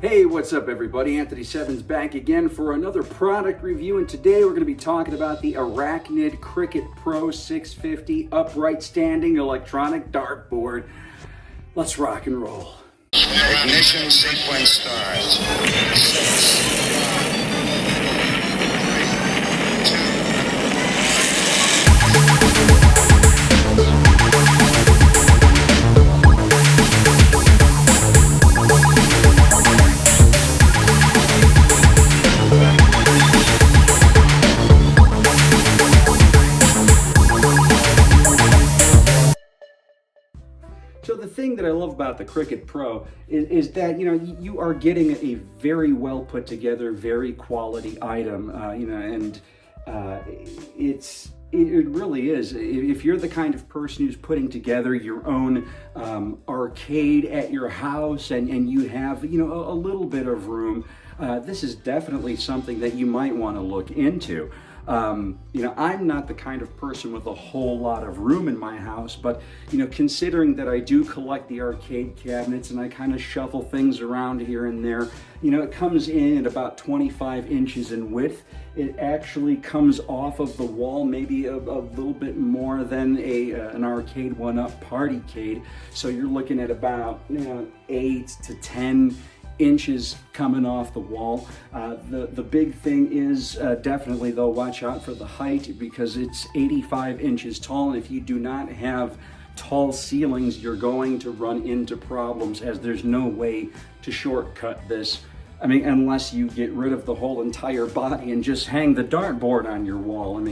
Hey, what's up everybody? Anthony Sevens back again for another product review, and today we're going to be talking about the Arachnid Cricket Pro 650 upright standing electronic dartboard. Let's rock and roll. Ignition sequence starts. 6, So the thing that I love about the Cricket Pro is that, you are getting a very well put together, very quality item, and it really is. If you're the kind of person who's putting together your own arcade at your house and you have, a little bit of room, this is definitely something that you might want to look into. I'm not the kind of person with a whole lot of room in my house, but considering that I do collect the arcade cabinets and I kind of shuffle things around here and there, it comes in at about 25 inches in width. It actually comes off of the wall maybe a little bit more than an arcade one-up partycade. So you're looking at about 8 to 10 inches coming off the wall. The big thing is definitely though, watch out for the height because it's 85 inches tall, and if you do not have tall ceilings, you're going to run into problems, as there's no way to shortcut this. I mean, unless you get rid of the whole entire body and just hang the dartboard on your wall.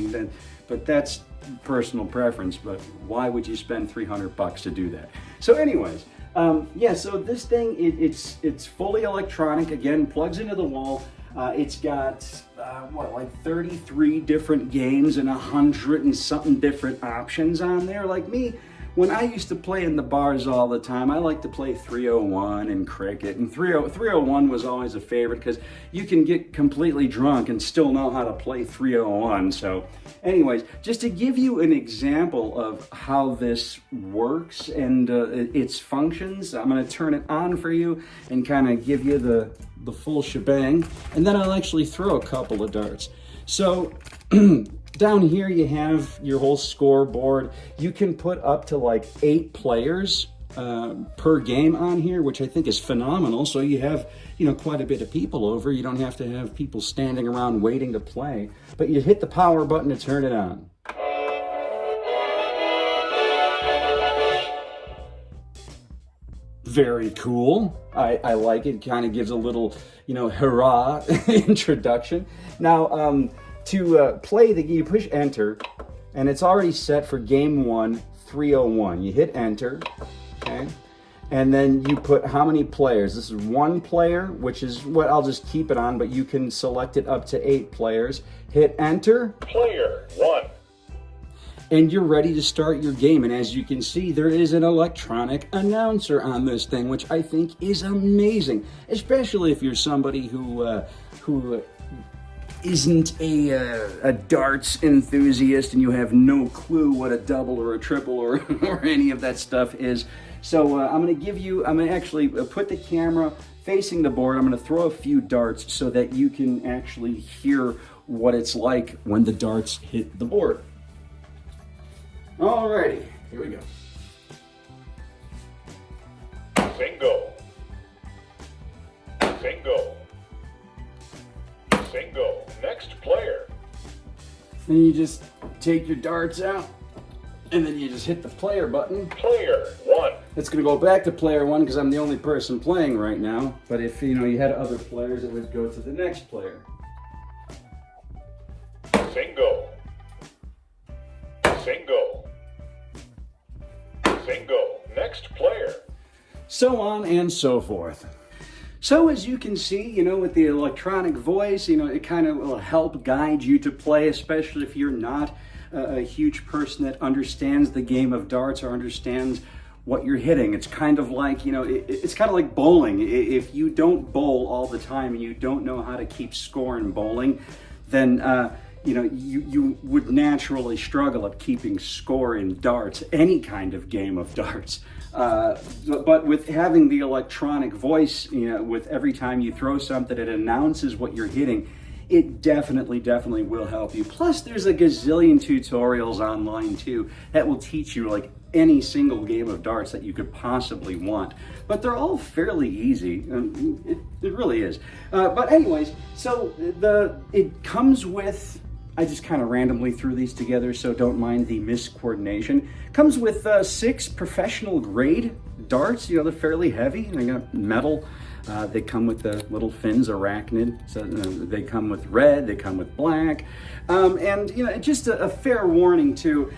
But that's personal preference, but why would you spend $300 to do that? So anyways, so this thing, it's fully electronic, again, plugs into the wall. It's got, 33 different games and 100 and something different options on there. Like me, when I used to play in the bars all the time, I like to play 301 and cricket, and 301 was always a favorite because you can get completely drunk and still know how to play 301. So anyways, just to give you an example of how this works and its functions, I'm going to turn it on for you and kind of give you the full shebang, and then I'll actually throw a couple of darts. So down here you have your whole scoreboard. You can put up to like 8 players per game on here, which I think is phenomenal. So you have, quite a bit of people over. You don't have to have people standing around waiting to play, but you hit the power button to turn it on. Very cool. I like it. Kind of gives a little, hurrah introduction. Now, to play the game, you push enter, and it's already set for game 1, 301. You hit enter, okay? And then you put how many players. This is 1 player, which is what I'll just keep it on, but you can select it up to 8 players. Hit enter. Player 1. And you're ready to start your game. And as you can see, there is an electronic announcer on this thing, which I think is amazing, especially if you're somebody who isn't a darts enthusiast and you have no clue what a double or a triple or any of that stuff is. So I'm going to actually put the camera facing the board. I'm going to throw a few darts so that you can actually hear what it's like when the darts hit the board. Alrighty, here we go. Single. Single. Single. Next player. Then you just take your darts out, and then you just hit the player button. Player 1. It's going to go back to player 1 because I'm the only person playing right now. But if you had other players, it would go to the next player. Single. Single. Single. Next player. So on and so forth. So as you can see, with the electronic voice, it kind of will help guide you to play, especially if you're not a huge person that understands the game of darts or understands what you're hitting. It's kind of like, it's kind of like bowling. If you don't bowl all the time and you don't know how to keep score in bowling, then you would naturally struggle at keeping score in darts, any kind of game of darts. But with having the electronic voice, with every time you throw something, it announces what you're hitting. It definitely will help you. Plus, there's a gazillion tutorials online too that will teach you like any single game of darts that you could possibly want. But they're all fairly easy. It really is. But anyways, so it comes with, I just kind of randomly threw these together, so don't mind the miscoordination. Comes with 6 professional grade darts. They're fairly heavy. They got metal. They come with the little fins, Arachnid. So they come with red. They come with black. And just a fair warning too.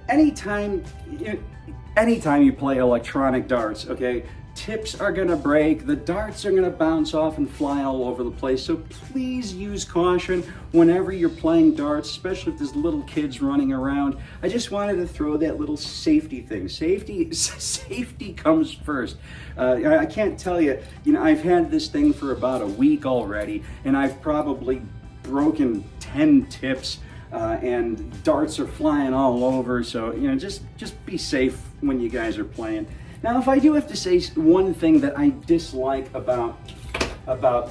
Anytime you play electronic darts, okay, tips are gonna break, the darts are gonna bounce off and fly all over the place. So please use caution whenever you're playing darts, especially if there's little kids running around. I just wanted to throw that little safety thing. Safety comes first. I can't tell you, I've had this thing for about a week already, and I've probably broken 10 tips. And darts are flying all over, so just be safe when you guys are playing. Now, if I do have to say one thing that I dislike about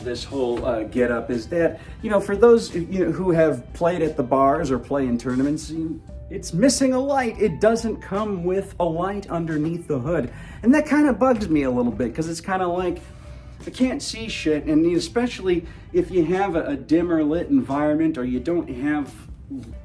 this whole get-up is that, for those who have played at the bars or play in tournaments, it's missing a light. It doesn't come with a light underneath the hood, and that kind of bugs me a little bit because it's kind of like I can't see shit, and especially if you have a dimmer lit environment or you don't have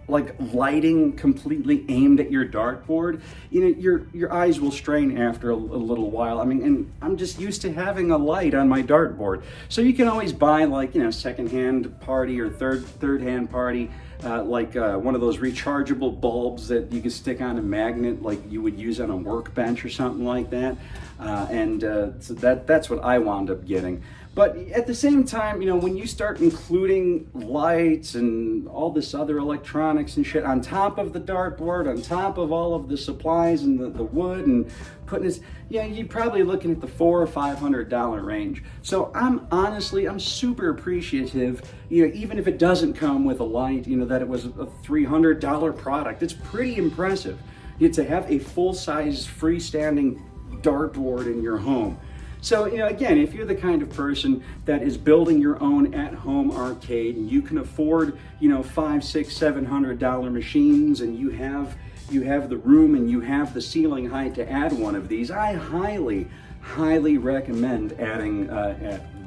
like lighting completely aimed at your dartboard, your eyes will strain after a little while. I mean, and I'm just used to having a light on my dartboard. So you can always buy like, second-hand party or third-hand party, one of those rechargeable bulbs that you can stick on a magnet like you would use on a workbench or something like that. So that's what I wound up getting. But at the same time, when you start including lights and all this other electronics and shit on top of the dartboard, on top of all of the supplies and the wood and putting this, you're probably looking at the $400 or $500 range. So I'm super appreciative, even if it doesn't come with a light, that it was a $300 product. It's pretty impressive to have a full-size freestanding dartboard in your home. So, again, if you're the kind of person that is building your own at-home arcade and you can afford, $500, $600, $700 machines, and you have the room and you have the ceiling height to add one of these, I highly recommend adding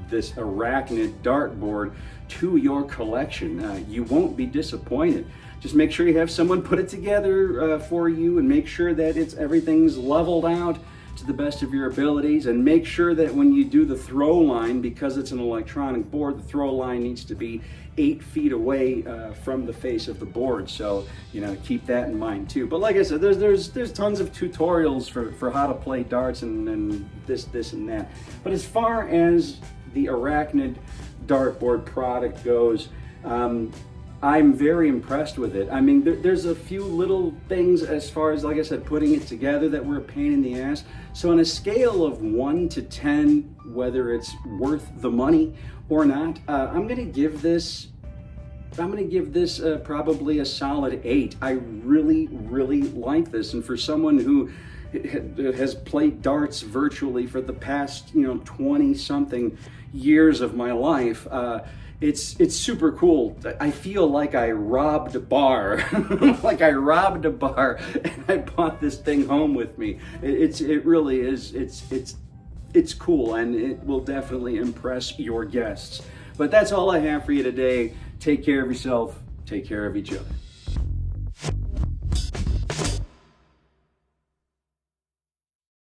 this Arachnid dartboard to your collection. You won't be disappointed. Just make sure you have someone put it together for you, and make sure that everything's leveled out to the best of your abilities, and make sure that when you do the throw line, because it's an electronic board, the throw line needs to be 8 feet away from the face of the board. So keep that in mind too. But like I said, there's tons of tutorials for how to play darts and this and that. But as far as the Arachnid dartboard product goes, I'm very impressed with it. I mean, there's a few little things as far as, like I said, putting it together that were a pain in the ass. So on a scale of 1 to 10, whether it's worth the money or not, I'm gonna give this probably a solid 8. I really like this, and for someone who has played darts virtually for the past 20 something years of my life, it's super cool. I feel like I robbed a bar, and I brought this thing home with me. It really is. It's cool, and it will definitely impress your guests. But that's all I have for you today. Take care of yourself. Take care of each other.